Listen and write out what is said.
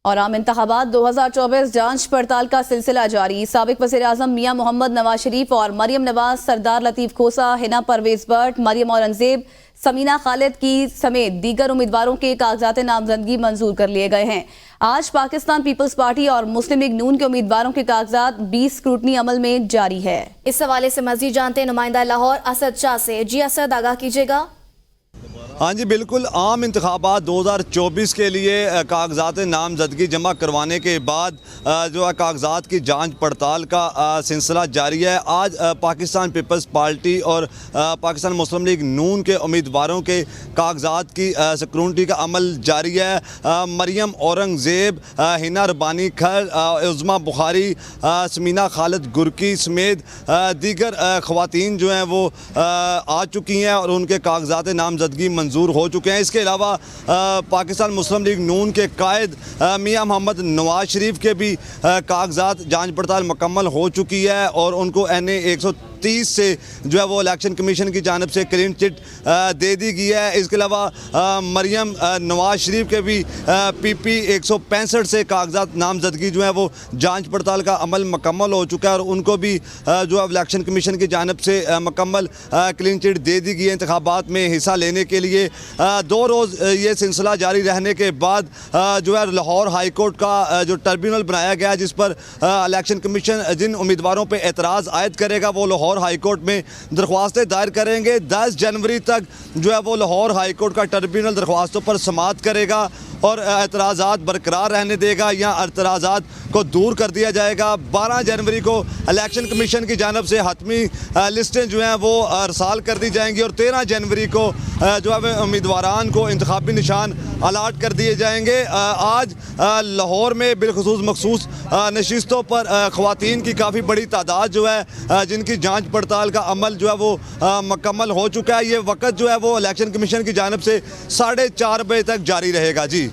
और आम इंतखाबात 2024 जांच पड़ताल का सिलसिला जारी। साबिक वज़ीर-ए-आज़म मियां मोहम्मद नवाज शरीफ और मरियम नवाज, सरदार लतीफ़ खोसा, हिना परवेज़ भट्ट, मरियम औरंगज़ेब, समीना खालिद की समेत दीगर उम्मीदवारों के कागजात नामजदगी मंजूर कर लिए गए हैं। आज पाकिस्तान पीपल्स पार्टी और मुस्लिम लीग नून के उम्मीदवारों के कागजात 20 स्क्रूटनी अमल में जारी है। इस हवाले से मजीद जानते हैं नुमाइंदा लाहौर असद शाह से। जी असद, आगाह कीजिएगा। हाँ जी बिल्कुल, आम इंतखाबात 2024 के लिए कागजात नामजदगी जमा करवाने के बाद जो है कागजात की जांच पड़ताल का सिलसिला जारी है। आज पाकिस्तान पीपल्स पार्टी और पाकिस्तान मुस्लिम लीग नून के उम्मीदवारों के कागजात की स्क्रूटनी का अमल जारी है। मरियम औरंगज़ेब, हिना रबानी खर, उज़मा बुखारी, समीना खालिद गुरकी समेत दीगर ख़वातीन जो हैं वो आ चुकी हैं और उनके कागजात नामजदगी मंजूर हो चुके हैं। इसके अलावा पाकिस्तान मुस्लिम लीग नून के कायद मियां मोहम्मद नवाज शरीफ के भी कागजात जांच पड़ताल मुकम्मल हो चुकी है और उनको NA 130 से जो है वो इलेक्शन कमीशन की जानिब से क्लीन चिट दे दी गई है। इसके अलावा मरियम नवाज शरीफ के भी PP 165 से कागजात नामजदगी जो है वो जांच पड़ताल का अमल मुकम्मल हो चुका है और उनको भी जो है इलेक्शन कमीशन की जानिब से मुकम्मल क्लीन चिट दे दी गई है। इंतखाबात में हिस्सा लेने के लिए 2 रोज़ ये सिलसिला जारी रहने के बाद जो है लाहौर हाई कोर्ट का जो ट्रिब्यूनल बनाया गया जिस पर इलेक्शन कमीशन जिन उम्मीदवारों पर एतराज़ आयद करेगा वो लाहौर हाई कोर्ट में दरख्वास्तें दायर करेंगे। 10 जनवरी तक जो है वो लाहौर हाई कोर्ट का ट्रिब्यूनल दरख्वास्तों पर समाअत करेगा और एतराज़ात बरकरार रहने देगा या एतराज़ात को दूर कर दिया जाएगा। 12 जनवरी को इलेक्शन कमीशन की जानिब से हतमी लिस्टें जो हैं वो अरसाल कर दी जाएंगी और 13 जनवरी को जो है उम्मीदवारान को इंतखाबी निशान अलाट कर दिए जाएंगे। आज लाहौर में बिलखुसूस मखसूस नशिस्तों पर ख़वातीन की काफ़ी बड़ी तादाद जो है जिनकी जांच पड़ताल का अमल जो है वो मुकम्मल हो चुका है। ये वक्त जो है वो इलेक्शन कमीशन की जानिब से 4:30 बजे तक जारी रहेगा। जी।